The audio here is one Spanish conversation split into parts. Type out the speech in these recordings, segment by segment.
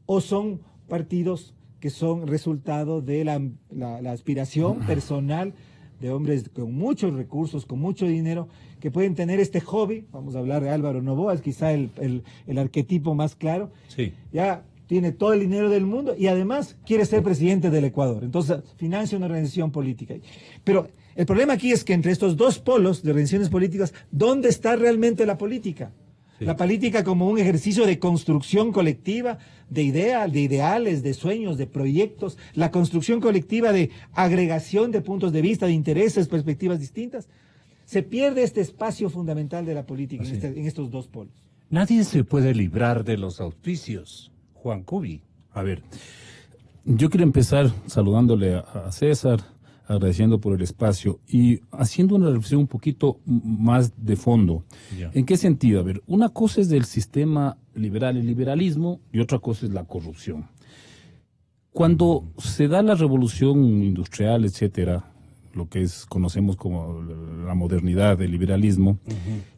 o son partidos que son resultado de la aspiración personal de hombres con muchos recursos, con mucho dinero, que pueden tener este hobby. Vamos a hablar de Álvaro Noboa, es quizá el arquetipo más claro. Sí. Ya tiene todo el dinero del mundo y además quiere ser presidente del Ecuador. Entonces financia una organización política. Pero el problema aquí es que entre estos dos polos de organizaciones políticas, ¿dónde está realmente la política? Sí. La política como un ejercicio de construcción colectiva, de ideales, de sueños, de proyectos, la construcción colectiva de agregación de puntos de vista, de intereses, perspectivas distintas. Se pierde este espacio fundamental de la política en estos dos polos. Nadie se puede librar de los auspicios. Juan Cubi. A ver, yo quiero empezar saludándole a César, agradeciendo por el espacio y haciendo una reflexión un poquito más de fondo. Ya. ¿En qué sentido? A ver, una cosa es del sistema liberal, el liberalismo, y otra cosa es la corrupción. Cuando se da la revolución industrial, etcétera, lo que conocemos como la modernidad del liberalismo,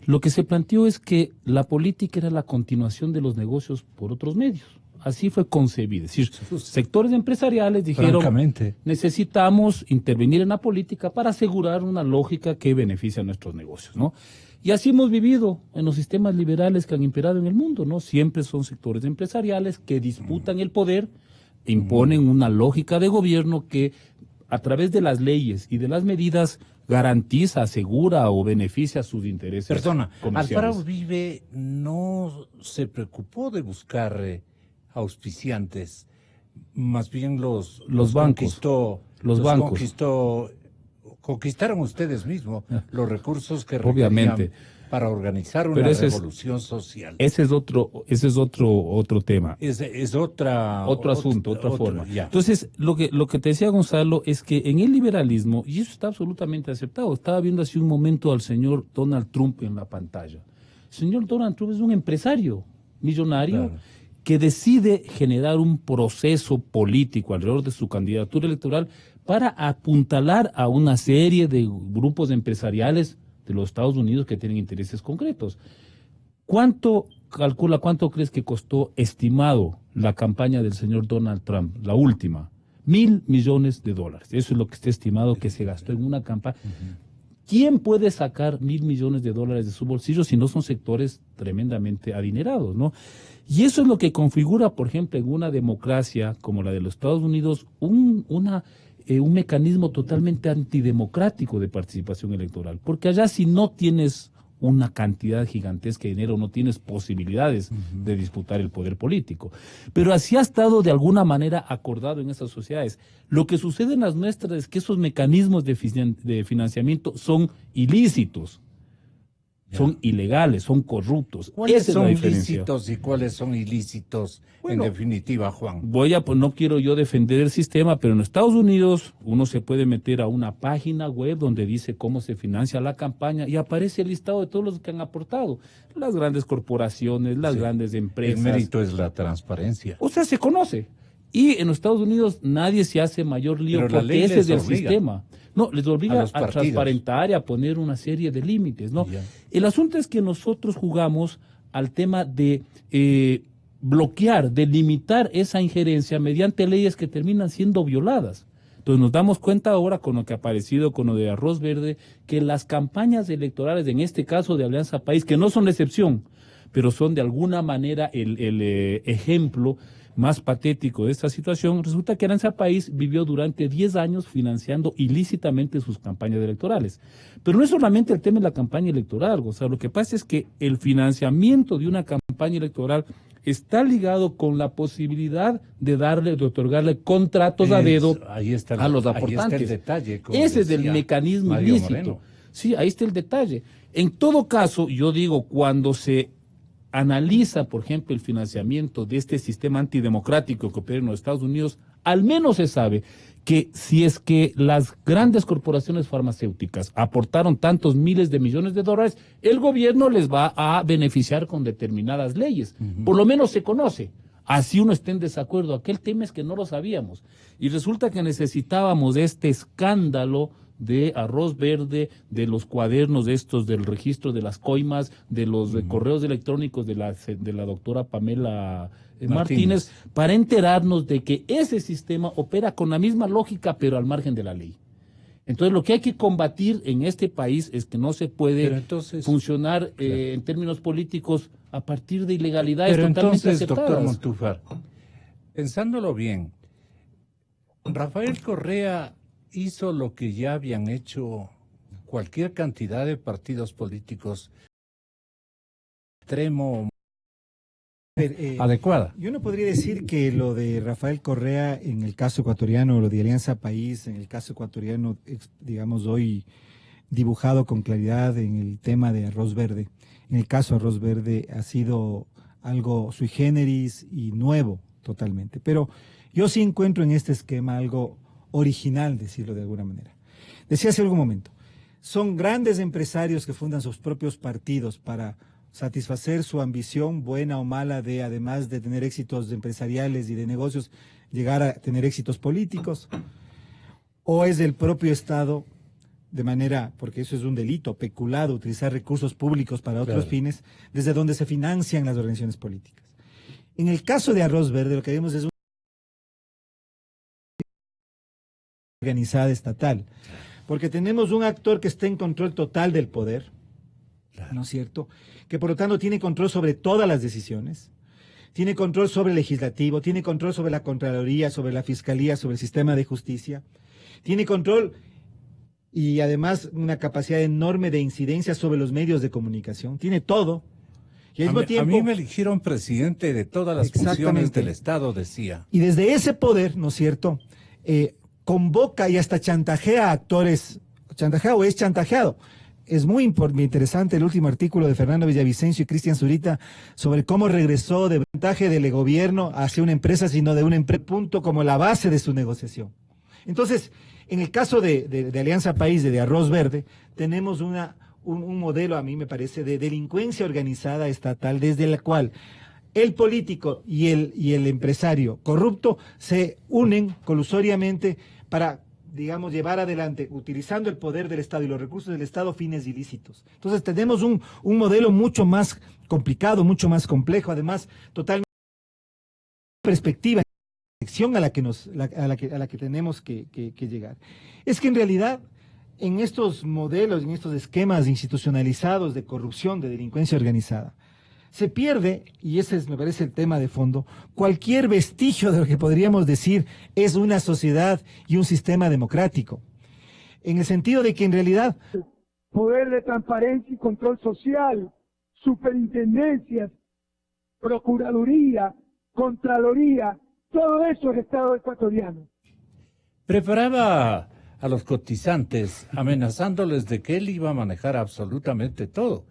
lo que se planteó es que la política era la continuación de los negocios por otros medios. Así fue concebida. Es decir, sectores empresariales dijeron, necesitamos intervenir en la política para asegurar una lógica que beneficie a nuestros negocios, ¿no? Y así hemos vivido en los sistemas liberales que han imperado en el mundo, ¿no? Siempre son sectores empresariales que disputan el poder, e imponen una lógica de gobierno que a través de las leyes y de las medidas garantiza, asegura o beneficia sus intereses comerciales. Alfaro Uribe no se preocupó de buscar auspiciantes, más bien los bancos. Conquistaron ustedes mismos los recursos que obviamente para organizar una revolución social. Ese es otro tema. Es otro asunto, otra forma. Ya. Entonces, lo que te decía Gonzalo es que en el liberalismo, y eso está absolutamente aceptado, estaba viendo hace un momento al señor Donald Trump en la pantalla. El señor Donald Trump es un empresario millonario, claro, que decide generar un proceso político alrededor de su candidatura electoral para apuntalar a una serie de grupos empresariales de los Estados Unidos que tienen intereses concretos. ¿Cuánto crees que costó estimado la campaña del señor Donald Trump, la última? $1.000 millones. Eso es lo que está estimado que se gastó en una campaña. ¿Quién puede sacar $1.000 millones de su bolsillo si no son sectores tremendamente adinerados, ¿no? Y eso es lo que configura, por ejemplo, en una democracia como la de los Estados Unidos, un mecanismo totalmente antidemocrático de participación electoral. Porque allá, si no tienes una cantidad gigantesca de dinero, no tienes posibilidades de disputar el poder político. Pero así ha estado de alguna manera acordado en esas sociedades. Lo que sucede en las nuestras es que esos mecanismos de financiamiento son ilícitos, son ilegales, son corruptos. ¿Cuáles son lícitos y cuáles son ilícitos, en definitiva, Juan? No quiero yo defender el sistema, pero en Estados Unidos uno se puede meter a una página web donde dice cómo se financia la campaña y aparece el listado de todos los que han aportado. Las grandes corporaciones, las grandes empresas. El mérito es la transparencia. O sea, se conoce. Y en los Estados Unidos nadie se hace mayor lío porque ese es el sistema. No, les obliga a transparentar y a poner una serie de límites, ¿no? El asunto es que nosotros jugamos al tema de bloquear, de limitar esa injerencia mediante leyes que terminan siendo violadas. Entonces nos damos cuenta ahora con lo que ha aparecido con lo de Arroz Verde, que las campañas electorales, en este caso de Alianza País, que no son la excepción, pero son de alguna manera el ejemplo más patético de esta situación, resulta que Alianza País vivió durante 10 años financiando ilícitamente sus campañas electorales. Pero no es solamente el tema de la campaña electoral, Gonzalo. Lo que pasa es que el financiamiento de una campaña electoral está ligado con la posibilidad de otorgarle contratos a dedo a los aportantes. Ahí está el detalle. Ese es el mecanismo Mario ilícito. Moreno. Sí, ahí está el detalle. En todo caso, yo digo, cuando se analiza, por ejemplo, el financiamiento de este sistema antidemocrático que opera en los Estados Unidos, al menos se sabe que si es que las grandes corporaciones farmacéuticas aportaron tantos miles de millones de dólares, el gobierno les va a beneficiar con determinadas leyes. Por lo menos se conoce. Así uno esté en desacuerdo. Aquel tema es que no lo sabíamos. Y resulta que necesitábamos de este escándalo de arroz verde, de los cuadernos estos del registro de las coimas, de los correos electrónicos de la doctora Pamela Martínez, para enterarnos de que ese sistema opera con la misma lógica, pero al margen de la ley. Entonces, lo que hay que combatir en este país es que no se puede funcionar en términos políticos a partir de ilegalidades totalmente aceptadas. Doctor Montúfar, pensándolo bien, Rafael Correa hizo lo que ya habían hecho cualquier cantidad de partidos políticos extremo adecuada. Yo no podría decir que lo de Rafael Correa en el caso ecuatoriano, lo de Alianza País en el caso ecuatoriano, digamos hoy dibujado con claridad en el tema de Arroz Verde, en el caso Arroz Verde ha sido algo sui generis y nuevo totalmente. Pero yo sí encuentro en este esquema algo original, decirlo de alguna manera. Decía hace algún momento, son grandes empresarios que fundan sus propios partidos para satisfacer su ambición, buena o mala, de además de tener éxitos empresariales y de negocios, llegar a tener éxitos políticos, o es el propio Estado, de manera, porque eso es un delito, peculado, utilizar recursos públicos para otros fines, desde donde se financian las organizaciones políticas. En el caso de Arroz Verde, lo que vemos es una organizada estatal, porque tenemos un actor que está en control total del poder, ¿no es cierto?, que por lo tanto tiene control sobre todas las decisiones, tiene control sobre el legislativo, tiene control sobre la Contraloría, sobre la Fiscalía, sobre el sistema de justicia, tiene control y además una capacidad enorme de incidencia sobre los medios de comunicación, tiene todo. Y al mismo tiempo, a mí me eligieron presidente de todas las funciones del Estado, decía. Y desde ese poder, ¿no es cierto?, convoca y hasta chantajea a actores, chantajea o es chantajeado. Es muy interesante el último artículo de Fernando Villavicencio y Cristian Zurita sobre cómo regresó de chantaje del gobierno hacia una empresa, sino de una empresa, punto como la base de su negociación. Entonces, en el caso de Alianza País, de Arroz Verde, tenemos un modelo, a mí me parece, de delincuencia organizada estatal, desde la cual el político y el empresario corrupto se unen colusoriamente para, digamos, llevar adelante, utilizando el poder del Estado y los recursos del Estado, fines ilícitos. Entonces tenemos un modelo mucho más complicado, mucho más complejo, además totalmente perspectiva a la que tenemos que llegar. Es que en realidad en estos modelos, en estos esquemas institucionalizados de corrupción, de delincuencia organizada, se pierde, y ese es, me parece, el tema de fondo, cualquier vestigio de lo que podríamos decir es una sociedad y un sistema democrático. En el sentido de que en realidad... Poder de transparencia y control social, superintendencias, procuraduría, contraloría, todo eso es Estado ecuatoriano. Preparaba a los cotizantes amenazándoles de que él iba a manejar absolutamente todo.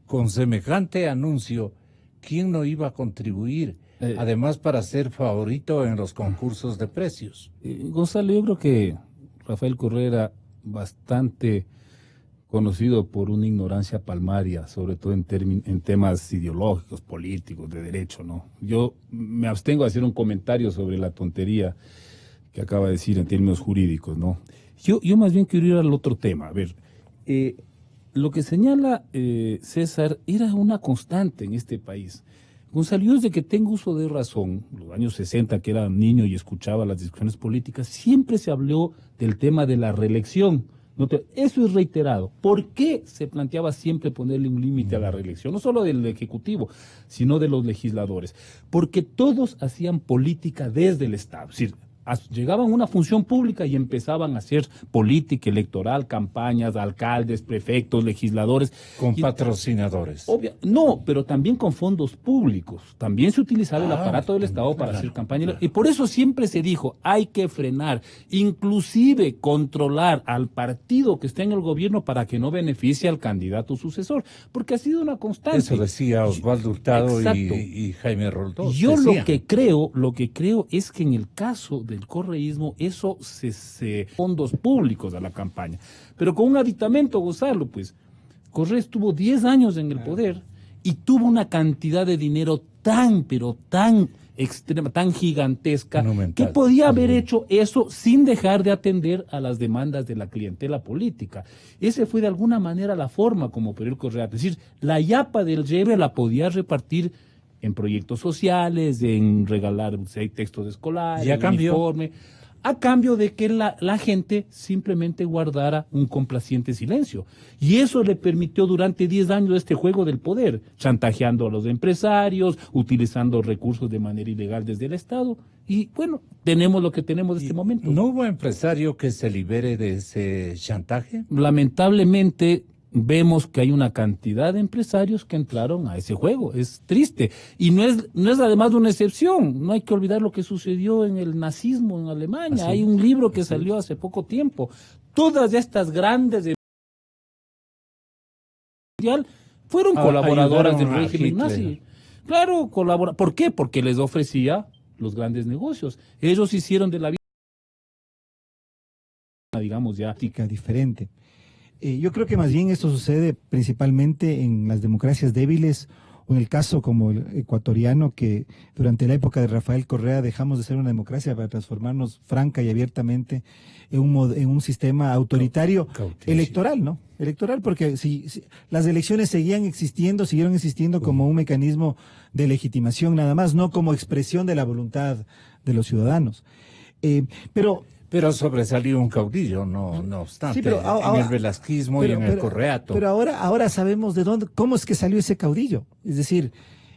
Con semejante anuncio, ¿quién no iba a contribuir? Además, para ser favorito en los concursos de precios. Gonzalo, yo creo que Rafael Correa era bastante conocido por una ignorancia palmaria, sobre todo en temas ideológicos, políticos, de derecho, ¿no? Yo me abstengo de hacer un comentario sobre la tontería que acaba de decir en términos jurídicos, ¿no? Yo más bien quiero ir al otro tema. A ver, lo que señala César era una constante en este país. Gonzalo, yo desde que tengo uso de razón, los años 60, que era niño y escuchaba las discusiones políticas, siempre se habló del tema de la reelección. Eso es reiterado. ¿Por qué se planteaba siempre ponerle un límite a la reelección? No solo del Ejecutivo, sino de los legisladores. Porque todos hacían política desde el Estado. Es decir, llegaban a una función pública y empezaban a hacer política electoral, campañas, alcaldes, prefectos, legisladores. Con patrocinadores. No, pero también con fondos públicos. También se utilizaba el aparato del Estado para hacer campaña. Claro. Y por eso siempre se dijo, hay que frenar, inclusive controlar al partido que está en el gobierno para que no beneficie al candidato sucesor. Porque ha sido una constante. Eso decía Osvaldo Hurtado y Jaime Roldós. Yo lo que creo es que en el caso del correísmo, eso se fondos públicos a la campaña. Pero con un aditamento, Gonzalo, pues, Correa estuvo 10 años en el poder y tuvo una cantidad de dinero tan extrema, tan gigantesca, Monumental. que podía haber hecho eso sin dejar de atender a las demandas de la clientela política. Esa fue de alguna manera la forma como Perú Correa, es decir, la yapa del lleve la podía repartir en proyectos sociales, en regalar textos escolares, ¿Y a cambio? uniforme, a cambio de que la gente simplemente guardara un complaciente silencio. Y eso le permitió durante 10 años este juego del poder, chantajeando a los empresarios, utilizando recursos de manera ilegal desde el Estado. Y bueno, tenemos lo que tenemos en este momento. ¿No hubo empresario que se libere de ese chantaje? Lamentablemente vemos que hay una cantidad de empresarios que entraron a ese juego. Es triste. Y no es además una excepción. No hay que olvidar lo que sucedió en el nazismo en Alemania. Hay un libro que salió hace poco tiempo. Todas estas grandes fueron colaboradoras del ayudaron a régimen Hitler. nazi. Claro, ¿Por qué? Porque les ofrecía los grandes negocios. Ellos hicieron de la vida, digamos ya, Política diferente. Yo creo que más bien esto sucede principalmente en las democracias débiles o en el caso como el ecuatoriano, que durante la época de Rafael Correa dejamos de ser una democracia para transformarnos franca y abiertamente en un sistema autoritario electoral, ¿no? Electoral, porque si las elecciones siguieron existiendo como un mecanismo de legitimación nada más, no como expresión de la voluntad de los ciudadanos. Pero sobresalió un caudillo, no obstante, Sí, pero en el velasquismo y en el correato. Pero ahora sabemos cómo es que salió ese caudillo. Es decir,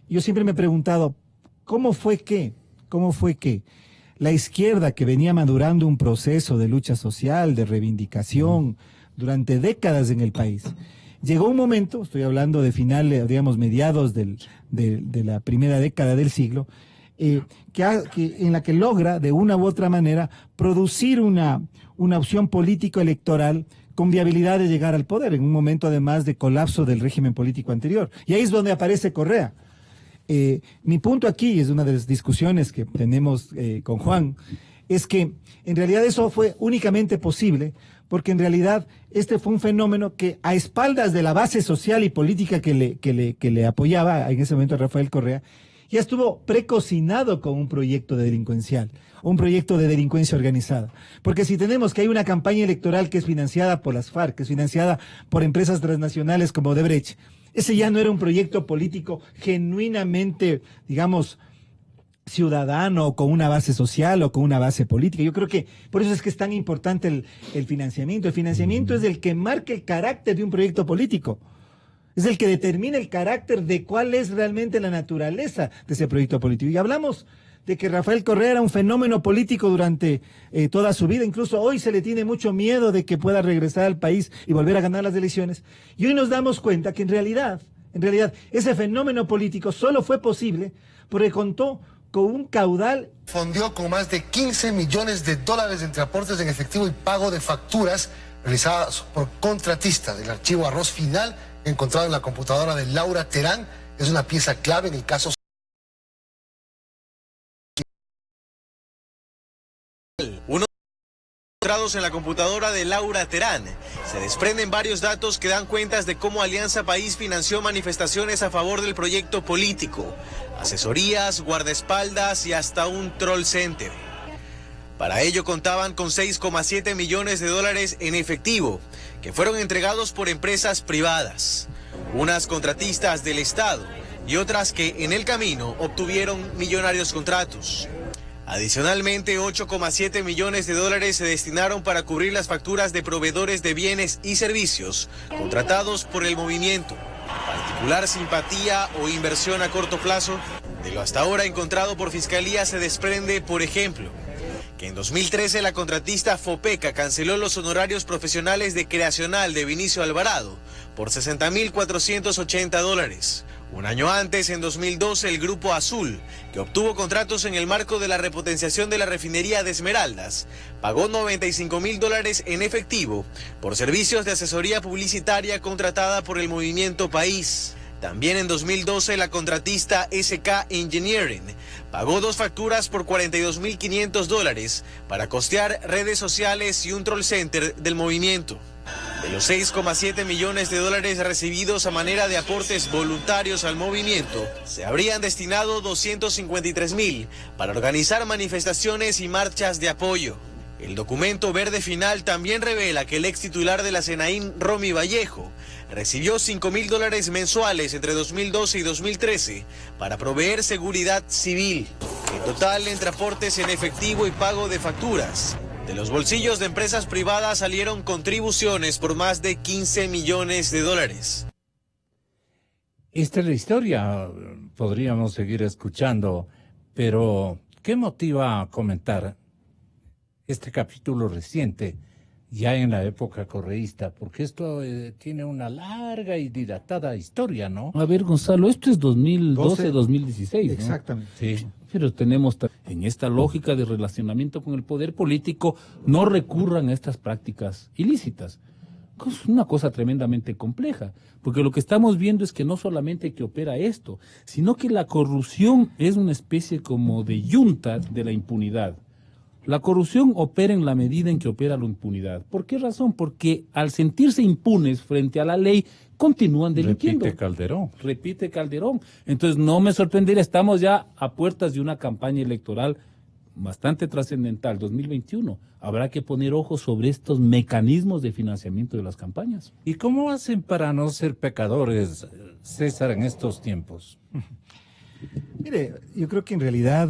yo siempre me he preguntado, ¿cómo fue que la izquierda, que venía madurando un proceso de lucha social, de reivindicación durante décadas en el país, llegó un momento, estoy hablando de finales, digamos, mediados de la primera década del siglo, en la que logra de una u otra manera producir una opción político-electoral con viabilidad de llegar al poder, en un momento además de colapso del régimen político anterior. Y ahí es donde aparece Correa. Mi punto aquí, es una de las discusiones que tenemos con Juan, es que en realidad eso fue únicamente posible porque en realidad este fue un fenómeno que, a espaldas de la base social y política que le apoyaba en ese momento a Rafael Correa, ya estuvo precocinado con un proyecto delincuencial, un proyecto de delincuencia organizada. Porque si tenemos que hay una campaña electoral que es financiada por las FARC, que es financiada por empresas transnacionales como Odebrecht, ese ya no era un proyecto político genuinamente, digamos, ciudadano, con una base social o con una base política. Yo creo que por eso es que es tan importante el financiamiento. El financiamiento es el que marca el carácter de un proyecto político. Es el que determina el carácter de cuál es realmente la naturaleza de ese proyecto político. Y hablamos de que Rafael Correa era un fenómeno político durante toda su vida. Incluso hoy se le tiene mucho miedo de que pueda regresar al país y volver a ganar las elecciones. Y hoy nos damos cuenta que en realidad, ese fenómeno político solo fue posible porque contó con un caudal. Fondió con más de $15 millones entre aportes en efectivo y pago de facturas realizadas por contratistas. El archivo arroz final encontrado en la computadora de Laura Terán es una pieza clave en el caso. Encontrados en la computadora de Laura Terán, se desprenden varios datos que dan cuentas de cómo Alianza País financió manifestaciones a favor del proyecto político, asesorías, guardaespaldas y hasta un troll center. Para ello contaban con $6,7 millones en efectivo, que fueron entregados por empresas privadas, unas contratistas del Estado y otras que en el camino obtuvieron millonarios contratos. Adicionalmente, $8,7 millones se destinaron para cubrir las facturas de proveedores de bienes y servicios contratados por el movimiento. Particular simpatía o inversión a corto plazo, de lo hasta ahora encontrado por Fiscalía se desprende, por ejemplo, que en 2013 la contratista Fopeca canceló los honorarios profesionales de Creacional de Vinicio Alvarado por $60.480. Un año antes, en 2012, el Grupo Azul, que obtuvo contratos en el marco de la repotenciación de la refinería de Esmeraldas, pagó $95.000 en efectivo por servicios de asesoría publicitaria contratada por el Movimiento País. También en 2012, la contratista SK Engineering pagó 2 facturas por $42.500 para costear redes sociales y un troll center del movimiento. De los 6,7 millones de dólares recibidos a manera de aportes voluntarios al movimiento, se habrían destinado 253.000 para organizar manifestaciones y marchas de apoyo. El documento verde final también revela que el ex titular de la SENAIN, Romy Vallejo, recibió $5.000 mensuales entre 2012 y 2013 para proveer seguridad civil. En total, entre aportes en efectivo y pago de facturas, de los bolsillos de empresas privadas salieron contribuciones por más de 15 millones de dólares. Esta es la historia, podríamos seguir escuchando, pero ¿qué motiva a comentar este capítulo reciente, ya en la época correísta? Porque esto tiene una larga y dilatada historia, ¿no? A ver, Gonzalo, esto es 2012, 2016, ¿no? Exactamente. Sí. Pero tenemos, en esta lógica de relacionamiento con el poder político, no recurran a estas prácticas ilícitas. Es una cosa tremendamente compleja, porque lo que estamos viendo es que no solamente que opera esto, sino que la corrupción es una especie como de yunta de la impunidad. La corrupción opera en la medida en que opera la impunidad. ¿Por qué razón? Porque al sentirse impunes frente a la ley, continúan delinquiendo. Repite Calderón. Entonces no me sorprendería, estamos ya a puertas de una campaña electoral bastante trascendental, 2021. Habrá que poner ojos sobre estos mecanismos de financiamiento de las campañas. ¿Y cómo hacen para no ser pecadores, César, en estos tiempos? Mire, yo creo que en realidad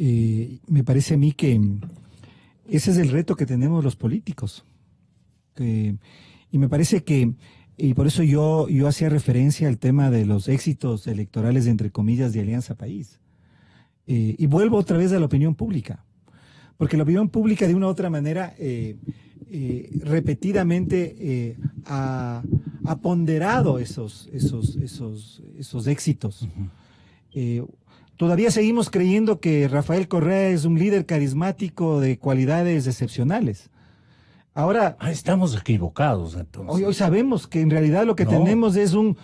me parece a mí que ese es el reto que tenemos los políticos. Y me parece que, y por eso yo hacía referencia al tema de los éxitos electorales, entre comillas, de Alianza País. Y vuelvo otra vez a la opinión pública. Porque la opinión pública, de una u otra manera, repetidamente ha ponderado esos éxitos. Todavía seguimos creyendo que Rafael Correa es un líder carismático de cualidades excepcionales. Ahora, estamos equivocados entonces. Hoy sabemos que en realidad lo que tenemos es un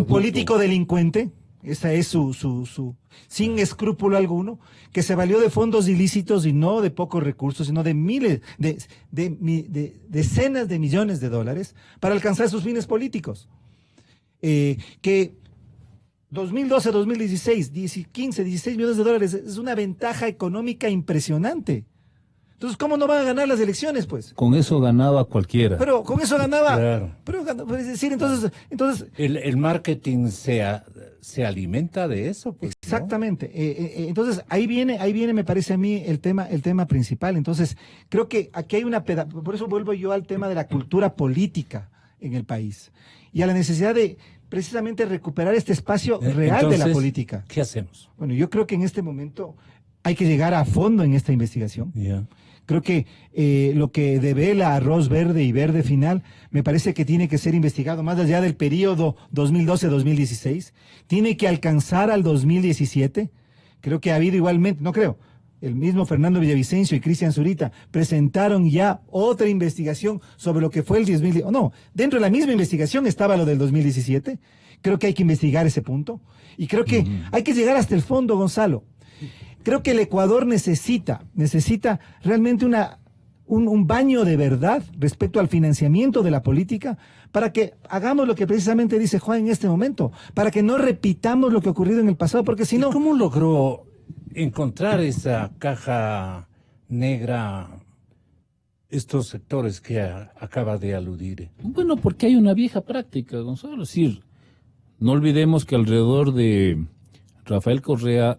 político delincuente. Esa es su sin escrúpulo alguno, que se valió de fondos ilícitos y no de pocos recursos, sino de miles, de decenas de millones de dólares para alcanzar sus fines políticos. Que 2012, 2016, 15, 16 millones de dólares es una ventaja económica impresionante. Entonces, ¿cómo no van a ganar las elecciones, pues? Con eso ganaba cualquiera. Pero con eso ganaba. Claro. Pero, es decir, entonces el marketing se alimenta de eso, pues, exactamente. ¿No? Entonces, ahí viene, me parece a mí, el tema principal. Entonces, creo que aquí hay por eso vuelvo yo al tema de la cultura política en el país y a la necesidad de precisamente recuperar este espacio real de la política. ¿Qué hacemos? Bueno, yo creo que en este momento hay que llegar a fondo en esta investigación. Yeah. Creo que lo que devela Arroz Verde y Verde Final me parece que tiene que ser investigado más allá del periodo 2012-2016. Tiene que alcanzar al 2017. Creo que ha habido igualmente, no creo, el mismo Fernando Villavicencio y Cristian Zurita presentaron ya otra investigación sobre lo que fue el 2017. No, dentro de la misma investigación estaba lo del 2017. Creo que hay que investigar ese punto. Y creo que hay que llegar hasta el fondo, Gonzalo. Creo que el Ecuador necesita realmente un baño de verdad respecto al financiamiento de la política para que hagamos lo que precisamente dice Juan en este momento, para que no repitamos lo que ha ocurrido en el pasado, porque si no... ¿Cómo logró encontrar esa caja negra estos sectores que acaba de aludir? Bueno, porque hay una vieja práctica, Gonzalo. Es decir, no olvidemos que alrededor de Rafael Correa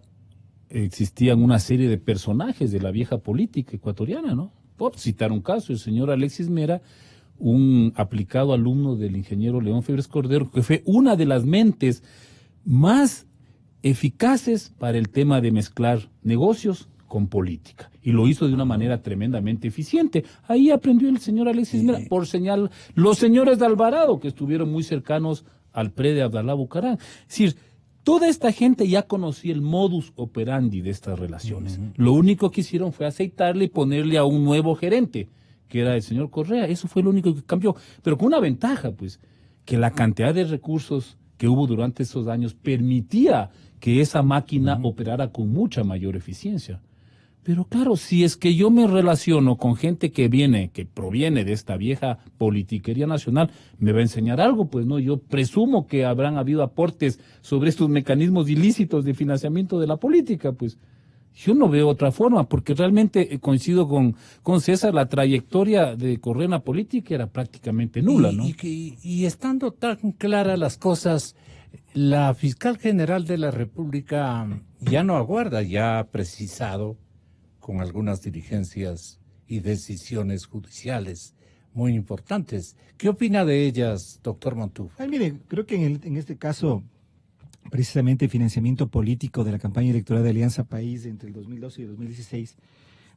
existían una serie de personajes de la vieja política ecuatoriana, ¿no? Por citar un caso, el señor Alexis Mera, un aplicado alumno del ingeniero León Febres Cordero, que fue una de las mentes más eficaces para el tema de mezclar negocios con política. Y lo hizo de una manera tremendamente eficiente. Ahí aprendió el señor Alexis Mera, por señal, los señores de Alvarado, que estuvieron muy cercanos al PRE de Abdalá Bucaram. Es decir, toda esta gente ya conocía el modus operandi de estas relaciones. Lo único que hicieron fue aceitarle y ponerle a un nuevo gerente, que era el señor Correa. Eso fue lo único que cambió. Pero con una ventaja, pues, que la cantidad de recursos que hubo durante esos años permitía que esa máquina operara con mucha mayor eficiencia. Pero claro, si es que yo me relaciono con gente que proviene de esta vieja politiquería nacional, me va a enseñar algo, pues no, yo presumo que habrán habido aportes sobre estos mecanismos ilícitos de financiamiento de la política, pues yo no veo otra forma, porque realmente coincido con César, la trayectoria de Correa política era prácticamente nula, ¿no? Y estando tan claras las cosas, la fiscal general de la República ya no aguarda, ya ha precisado con algunas diligencias y decisiones judiciales muy importantes. ¿Qué opina de ellas, doctor Montúfar? Ay, mire, creo que en este caso, precisamente el financiamiento político de la campaña electoral de Alianza País entre el 2012 y el 2016,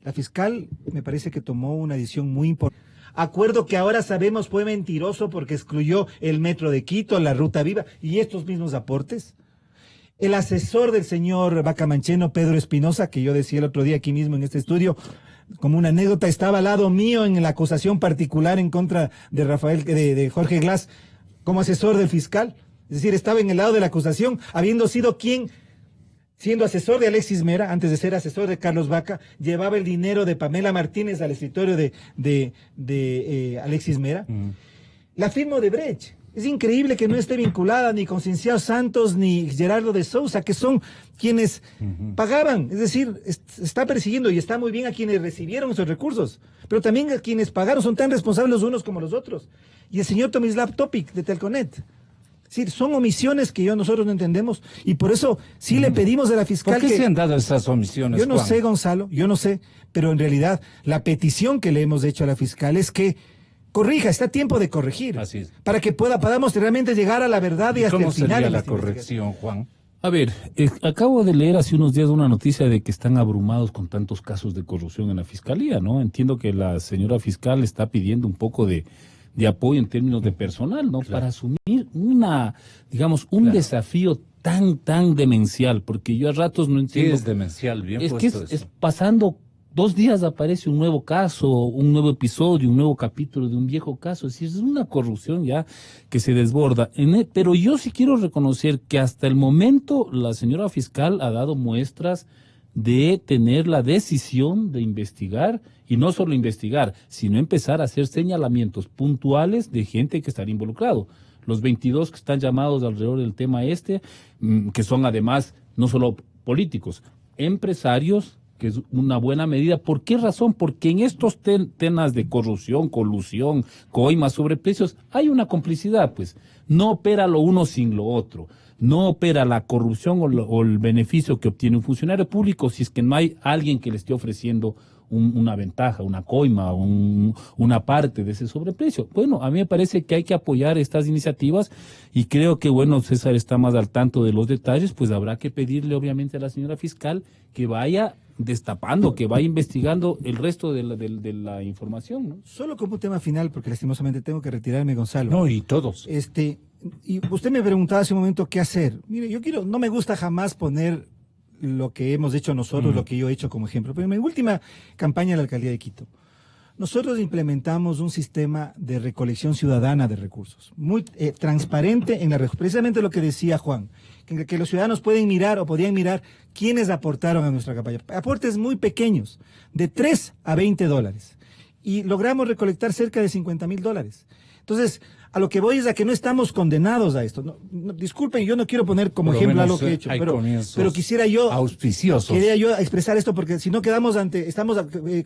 la fiscal me parece que tomó una decisión muy importante. Acuerdo que ahora sabemos fue mentiroso porque excluyó el metro de Quito, la ruta viva y estos mismos aportes. El asesor del señor Bacamancheno, Pedro Espinosa, que yo decía el otro día aquí mismo en este estudio, como una anécdota, estaba al lado mío en la acusación particular en contra de Jorge Glass como asesor del fiscal. Es decir, estaba en el lado de la acusación, habiendo sido quien, siendo asesor de Alexis Mera, antes de ser asesor de Carlos Vaca, llevaba el dinero de Pamela Martínez al escritorio de Alexis Mera. La firma de Brecht. Es increíble que no esté vinculada ni con Cinciano Santos ni Gerardo de Sousa, que son quienes pagaban. Es decir, está persiguiendo y está muy bien a quienes recibieron esos recursos, pero también a quienes pagaron son tan responsables los unos como los otros. Y el señor Tomislav Topic de Telconet. Es decir, son omisiones que nosotros no entendemos y por eso sí le pedimos a la fiscal. ¿Por qué se han dado esas omisiones, Yo no Juan? sé, Gonzalo, yo no sé, pero en realidad la petición que le hemos hecho a la fiscal es que corrija, está a tiempo de corregir. Así es. Para que podamos realmente llegar a la verdad y hasta ¿Cómo el final. sería de la esta investigación. corrección, Juan? A ver, acabo de leer hace unos días una noticia de que están abrumados con tantos casos de corrupción en la fiscalía, ¿no? Entiendo que la señora fiscal está pidiendo un poco de apoyo en términos de personal, ¿no? Claro. Para asumir un desafío tan demencial, porque yo a ratos no Sí, entiendo. es demencial, bien Es que puesto es eso. pasando 2 días aparece un nuevo caso, un nuevo episodio, un nuevo capítulo de un viejo caso. Es decir, es una corrupción ya que se desborda. Pero yo sí quiero reconocer que hasta el momento la señora fiscal ha dado muestras de tener la decisión de investigar, y no solo investigar, sino empezar a hacer señalamientos puntuales de gente que estaría involucrado. Los 22 que están llamados alrededor del tema que son además no solo políticos, empresarios, que es una buena medida. ¿Por qué razón? Porque en estos temas de corrupción, colusión, coimas, sobreprecios, hay una complicidad, pues. No opera lo uno sin lo otro. No opera la corrupción o el beneficio que obtiene un funcionario público si es que no hay alguien que le esté ofreciendo una ventaja, una coima, una parte de ese sobreprecio. Bueno, a mí me parece que hay que apoyar estas iniciativas y creo que, bueno, César está más al tanto de los detalles, pues habrá que pedirle obviamente a la señora fiscal que vaya destapando, que vaya investigando el resto de la información, ¿no? Solo como un tema final, porque lastimosamente tengo que retirarme, Gonzalo. No, y todos. Y usted me preguntaba hace un momento qué hacer. Mire, no me gusta jamás poner lo que hemos hecho nosotros, lo que yo he hecho como ejemplo. Pero en mi última campaña en la alcaldía de Quito, nosotros implementamos un sistema de recolección ciudadana de recursos, muy transparente precisamente lo que decía Juan, que los ciudadanos pueden mirar o podían mirar quiénes aportaron a nuestra campaña. Aportes muy pequeños, de $3 a $20. Y logramos recolectar cerca de $50,000. Entonces, a lo que voy es a que no estamos condenados a esto. Disculpen, yo no quiero poner como Por lo ejemplo menos, algo que he hecho, hay pero quisiera yo auspiciosos. quería yo expresar esto porque si no estamos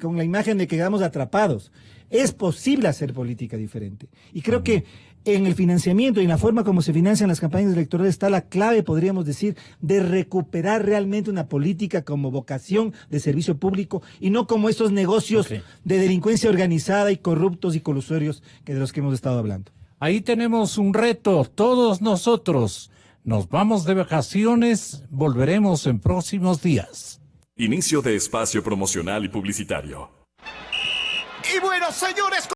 con la imagen de que quedamos atrapados. Es posible hacer política diferente. Y creo que en el financiamiento y en la forma como se financian las campañas electorales está la clave, podríamos decir, de recuperar realmente una política como vocación de servicio público y no como estos negocios de delincuencia organizada y corruptos y colusorios de los que hemos estado hablando. Ahí tenemos un reto, todos nosotros. Nos vamos de vacaciones, volveremos en próximos días. Inicio de espacio promocional y publicitario. Y bueno, señores...